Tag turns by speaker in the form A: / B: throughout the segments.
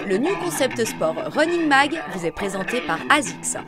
A: Le Nu Concept Sport Running Mag vous est présenté par ASICS.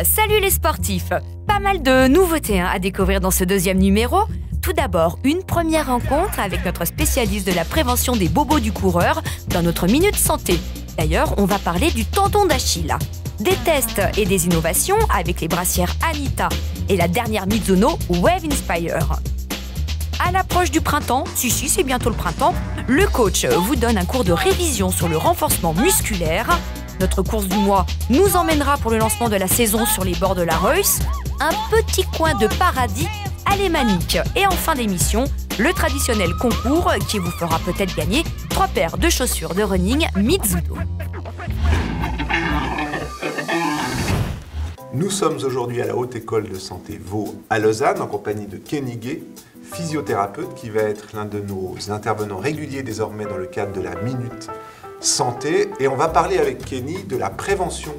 A: Salut les sportifs! Pas mal de nouveautés à découvrir dans ce deuxième numéro. Tout d'abord, une première rencontre avec notre spécialiste de la prévention des bobos du coureur dans notre Minute Santé. D'ailleurs, on va parler du tendon d'Achille. Des tests et des innovations avec les brassières Anita et la dernière Mizuno Wave Inspire. À l'approche du printemps, c'est bientôt le printemps, le coach vous donne un cours de révision sur le renforcement musculaire. Notre course du mois nous emmènera pour le lancement de la saison sur les bords de la Reuss. Un petit coin de paradis alémanique. Et en fin d'émission, le traditionnel concours qui vous fera peut-être gagner 3 paires de chaussures de running Mizuno.
B: Nous sommes aujourd'hui à la Haute École de Santé Vaud à Lausanne en compagnie de Kenny Gay, physiothérapeute qui va être l'un de nos intervenants réguliers désormais dans le cadre de la Minute Santé. Et on va parler avec Kenny de la prévention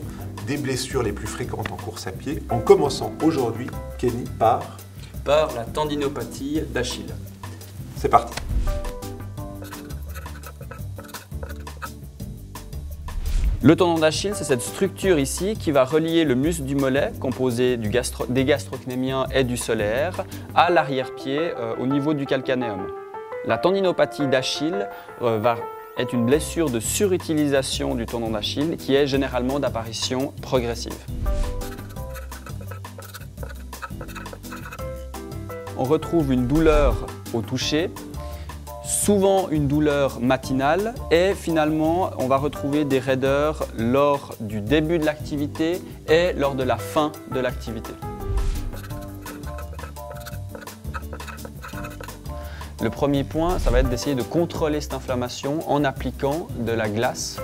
B: des blessures les plus fréquentes en course à pied, en commençant aujourd'hui, Kenny, par
C: la tendinopathie d'Achille.
B: C'est parti.
C: Le tendon d'Achille, c'est cette structure ici qui va relier le muscle du mollet, composé des gastrocnémiens et du solaire, à l'arrière-pied au niveau du calcanéum. La tendinopathie d'Achille est une blessure de surutilisation du tendon d'Achille qui est généralement d'apparition progressive. On retrouve une douleur au toucher, souvent une douleur matinale et finalement on va retrouver des raideurs lors du début de l'activité et lors de la fin de l'activité. Le premier point, ça va être d'essayer de contrôler cette inflammation en appliquant de la glace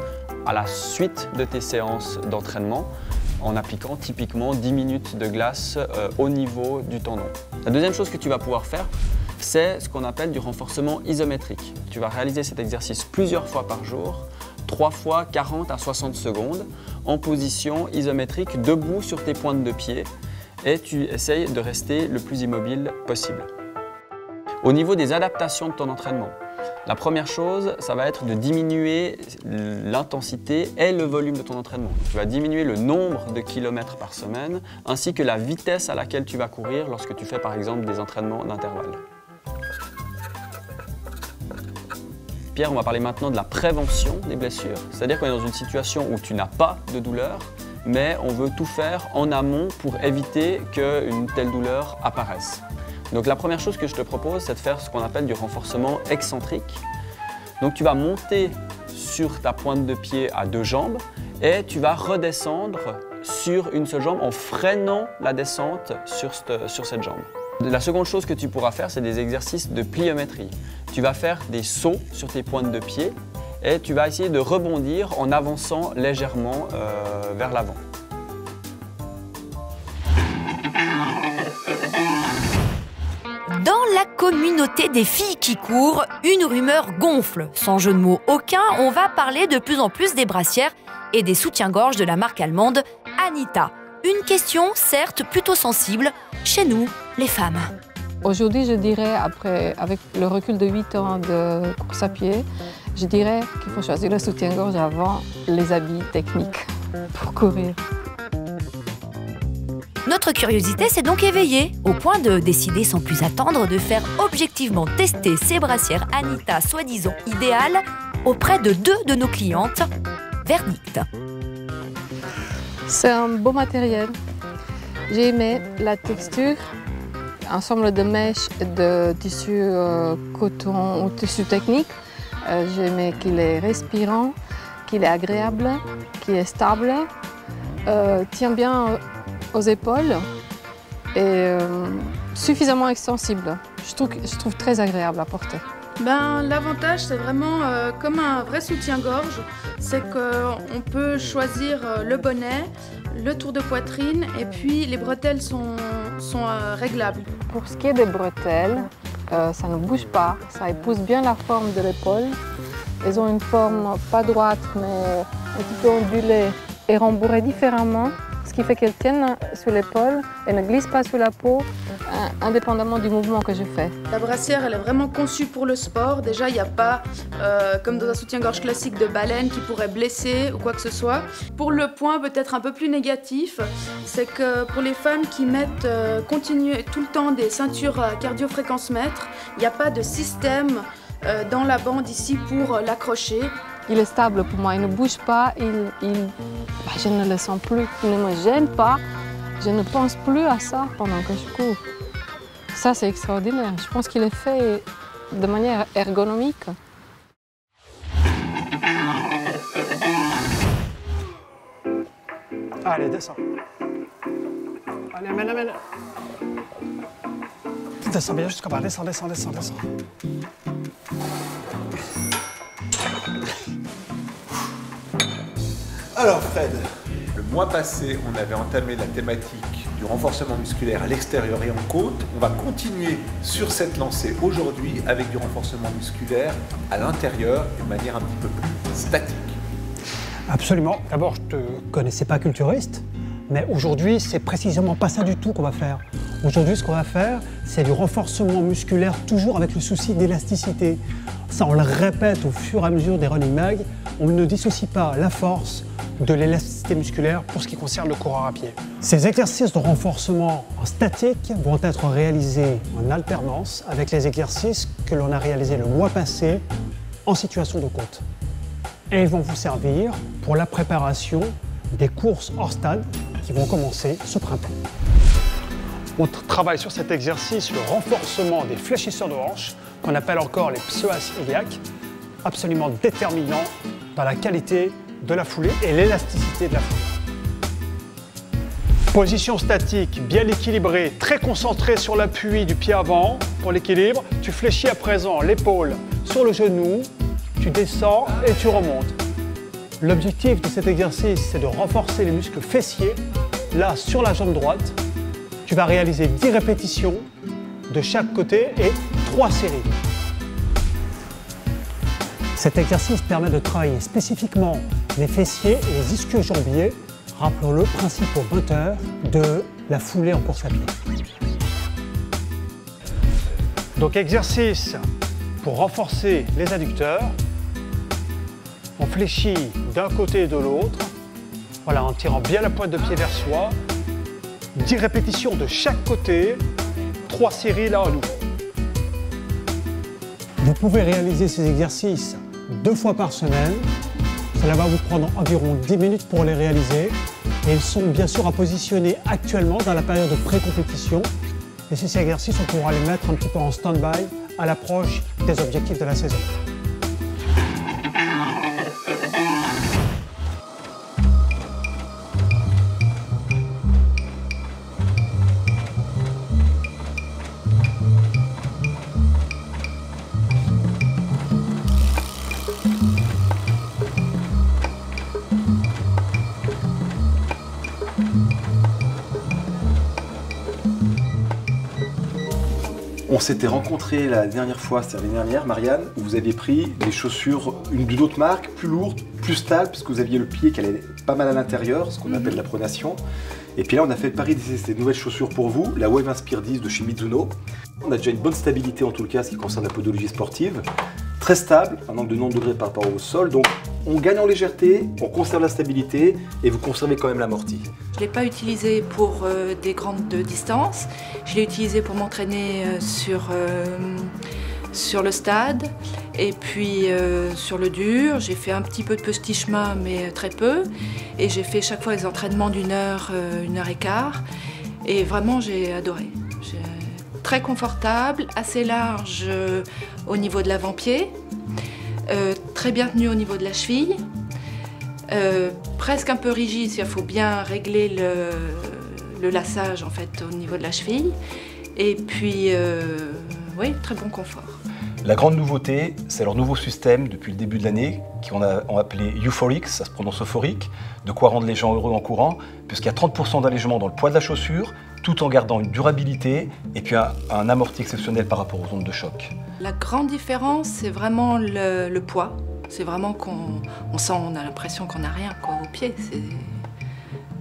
C: à la suite de tes séances d'entraînement, en appliquant typiquement 10 minutes de glace au niveau du tendon. La deuxième chose que tu vas pouvoir faire, c'est ce qu'on appelle du renforcement isométrique. Tu vas réaliser cet exercice plusieurs fois par jour, 3 fois 40 à 60 secondes, en position isométrique, debout sur tes pointes de pied, et tu essayes de rester le plus immobile possible. Au niveau des adaptations de ton entraînement, la première chose, ça va être de diminuer l'intensité et le volume de ton entraînement. Tu vas diminuer le nombre de kilomètres par semaine, ainsi que la vitesse à laquelle tu vas courir lorsque tu fais par exemple des entraînements d'intervalle. Pierre, on va parler maintenant de la prévention des blessures. C'est-à-dire qu'on est dans une situation où tu n'as pas de douleur, mais on veut tout faire en amont pour éviter qu'une telle douleur apparaisse. Donc la première chose que je te propose, c'est de faire ce qu'on appelle du renforcement excentrique. Donc tu vas monter sur ta pointe de pied à 2 jambes et tu vas redescendre sur une seule jambe en freinant la descente sur cette jambe. La seconde chose que tu pourras faire, c'est des exercices de pliométrie. Tu vas faire des sauts sur tes pointes de pied et tu vas essayer de rebondir en avançant légèrement vers l'avant.
A: Dans la communauté des filles qui courent, une rumeur gonfle. Sans jeu de mots aucun, on va parler de plus en plus des brassières et des soutiens-gorge de la marque allemande Anita. Une question, certes, plutôt sensible, chez nous, les femmes.
D: Aujourd'hui, je dirais, avec le recul de 8 ans de course à pied, je dirais qu'il faut choisir le soutien-gorge avant les habits techniques pour courir.
A: Notre curiosité s'est donc éveillée, au point de décider sans plus attendre de faire objectivement tester ces brassières Anita soi-disant idéales auprès de 2 de nos clientes. Verdict.
D: C'est un beau matériel. J'ai aimé la texture, ensemble de mèches de tissu coton ou tissu technique. J'ai aimé qu'il est respirant, qu'il est agréable, qu'il est stable, tient bien aux épaules et suffisamment extensible. Je trouve très agréable à porter.
E: L'avantage, c'est vraiment comme un vrai soutien-gorge. C'est qu'on peut choisir le bonnet, le tour de poitrine et puis les bretelles sont réglables.
D: Pour ce qui est des bretelles, ça ne bouge pas, ça épouse bien la forme de l'épaule. Elles ont une forme pas droite mais un petit peu ondulée et rembourrée différemment, ce qui fait qu'elles tiennent sur l'épaule et ne glissent pas sur la peau, indépendamment du mouvement que je fais.
E: La brassière, elle est vraiment conçue pour le sport. Déjà, il n'y a pas, comme dans un soutien-gorge classique, de baleine qui pourrait blesser ou quoi que ce soit. Pour le point peut-être un peu plus négatif, c'est que pour les femmes qui mettent continuer tout le temps des ceintures à cardio-fréquence-mètre, il n'y a pas de système dans la bande ici pour l'accrocher.
D: Il est stable pour moi, il ne bouge pas, je ne le sens plus, il ne me gêne pas, je ne pense plus à ça pendant que je cours. Ça, c'est extraordinaire. Je pense qu'il est fait de manière ergonomique.
F: Allez, descends. Allez, amène. Descends bien jusqu'en bas, descends.
B: Alors Fred, le mois passé, on avait entamé la thématique du renforcement musculaire à l'extérieur et en côte. On va continuer sur cette lancée aujourd'hui avec du renforcement musculaire à l'intérieur de manière un petit peu plus statique.
F: Absolument. D'abord, je ne te connaissais pas culturiste, mais aujourd'hui, c'est précisément pas ça du tout qu'on va faire. Aujourd'hui, ce qu'on va faire, c'est du renforcement musculaire, toujours avec le souci d'élasticité. Ça, on le répète au fur et à mesure des running mag. On ne dissocie pas la force de l'élasticité musculaire pour ce qui concerne le coureur à pied. Ces exercices de renforcement en statique vont être réalisés en alternance avec les exercices que l'on a réalisés le mois passé en situation de côte. Et ils vont vous servir pour la préparation des courses hors stade qui vont commencer ce printemps. On travaille sur cet exercice le renforcement des fléchisseurs de hanches, qu'on appelle encore les psoas iliaques, absolument déterminant dans la qualité de la foulée et l'élasticité de la foulée. Position statique, bien équilibrée, très concentrée sur l'appui du pied avant pour l'équilibre. Tu fléchis à présent l'épaule sur le genou, tu descends et tu remontes. L'objectif de cet exercice, c'est de renforcer les muscles fessiers, là sur la jambe droite. Tu vas réaliser 10 répétitions de chaque côté et 3 séries. Cet exercice permet de travailler spécifiquement les fessiers et les ischio-jambiers, rappelons-le, principaux moteurs de la foulée en course à pied. Donc exercice pour renforcer les adducteurs. On fléchit d'un côté et de l'autre, voilà, en tirant bien la pointe de pied vers soi. 10 répétitions de chaque côté, 3 séries là à nouveau. Vous pouvez réaliser ces exercices 2 fois par semaine. Cela va vous prendre environ 10 minutes pour les réaliser. Et ils sont bien sûr à positionner actuellement dans la période de pré-compétition. Et ces exercices, on pourra les mettre un petit peu en stand-by à l'approche des objectifs de la saison.
G: On s'était rencontrés la dernière fois, c'était l'année dernière, Marianne, où vous aviez pris des chaussures d'une autre marque, plus lourdes, plus stables, puisque vous aviez le pied qui allait pas mal à l'intérieur, ce qu'on appelle la pronation. Et puis là, on a fait le pari d'essayer des nouvelles chaussures pour vous, la Wave Inspire 10 de chez Mizuno. On a déjà une bonne stabilité en tout cas, ce qui concerne la podologie sportive. Très stable, un angle de 90 degrés par rapport au sol, donc on gagne en légèreté, on conserve la stabilité et vous conservez quand même l'amorti.
H: Je ne l'ai pas utilisé pour des grandes distances, je l'ai utilisé pour m'entraîner sur le stade et puis sur le dur. J'ai fait un petit peu de petit chemin mais très peu et j'ai fait chaque fois les entraînements d'1 heure, 1 heure et quart et vraiment j'ai adoré. Très confortable, assez large au niveau de l'avant-pied, très bien tenu au niveau de la cheville, presque un peu rigide, il faut bien régler le laçage en fait au niveau de la cheville, et puis oui, très bon confort.
G: La grande nouveauté, c'est leur nouveau système depuis le début de l'année, qu'on a appelé Euphoric, ça se prononce euphorique, de quoi rendre les gens heureux en courant, puisqu'il y a 30% d'allègement dans le poids de la chaussure, tout en gardant une durabilité et puis un amorti exceptionnel par rapport aux ondes de choc.
H: La grande différence, c'est vraiment le poids. C'est vraiment qu'on a l'impression qu'on n'a rien au pied.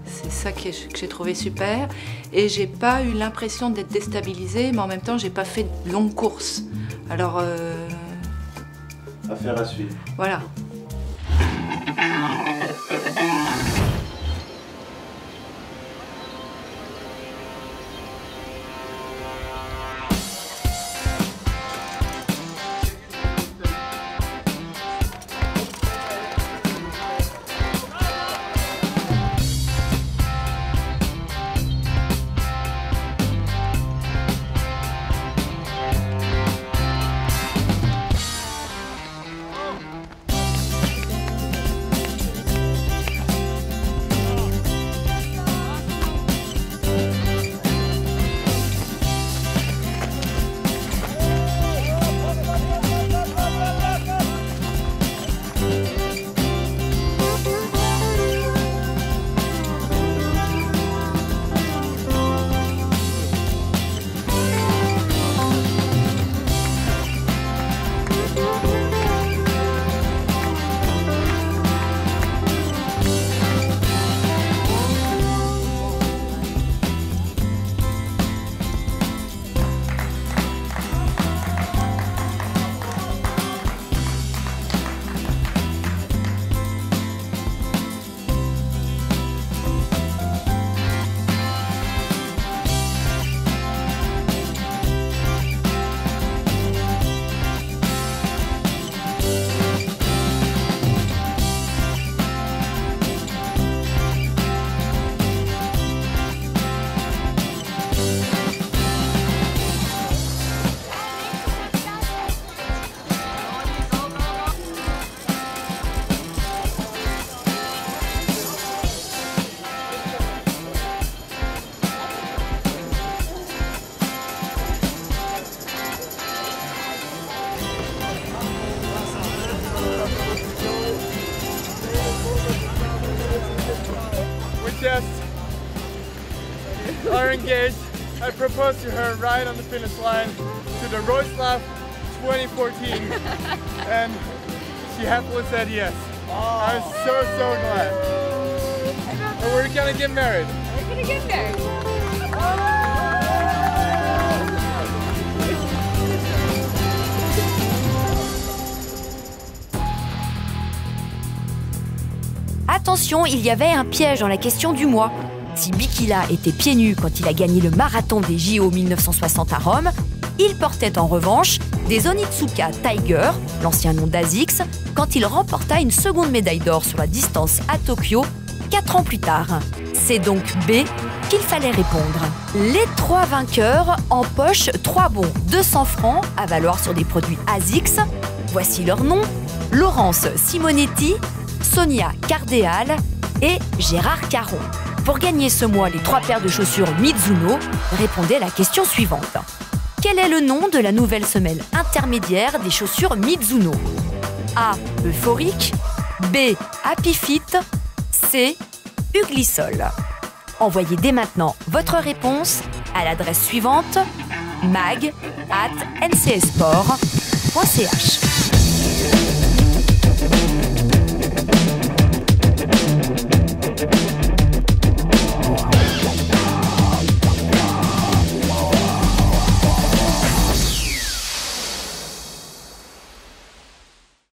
H: C'est ça que j'ai trouvé super. Et j'ai pas eu l'impression d'être déstabilisée, mais en même temps, j'ai pas fait de longues courses. Alors...
G: Affaire à suivre.
H: Voilà.
I: Are engaged. I proposed to her right on the finish line to the Wrocław 2014 and she happily said yes. I'm so glad. And we're gonna get married.
A: We're gonna get married. Attention, il y avait un piège dans la question du mois. Si Bikila était pieds nus quand il a gagné le marathon des JO 1960 à Rome, il portait en revanche des Onitsuka Tiger, l'ancien nom d'Asics, quand il remporta une seconde médaille d'or sur la distance à Tokyo 4 ans plus tard. C'est donc B qu'il fallait répondre. Les 3 vainqueurs empochent 3 bons 200 francs à valoir sur des produits Asics. Voici leurs noms: Laurence Simonetti, Sonia Cardéal et Gérard Caron. Pour gagner ce mois les 3 paires de chaussures Mizuno, répondez à la question suivante. Quel est le nom de la nouvelle semelle intermédiaire des chaussures Mizuno? A. Euphoric, B. Happy Fit, C. Uglyssol. Envoyez dès maintenant votre réponse à l'adresse suivante: mag@ncsport.ch.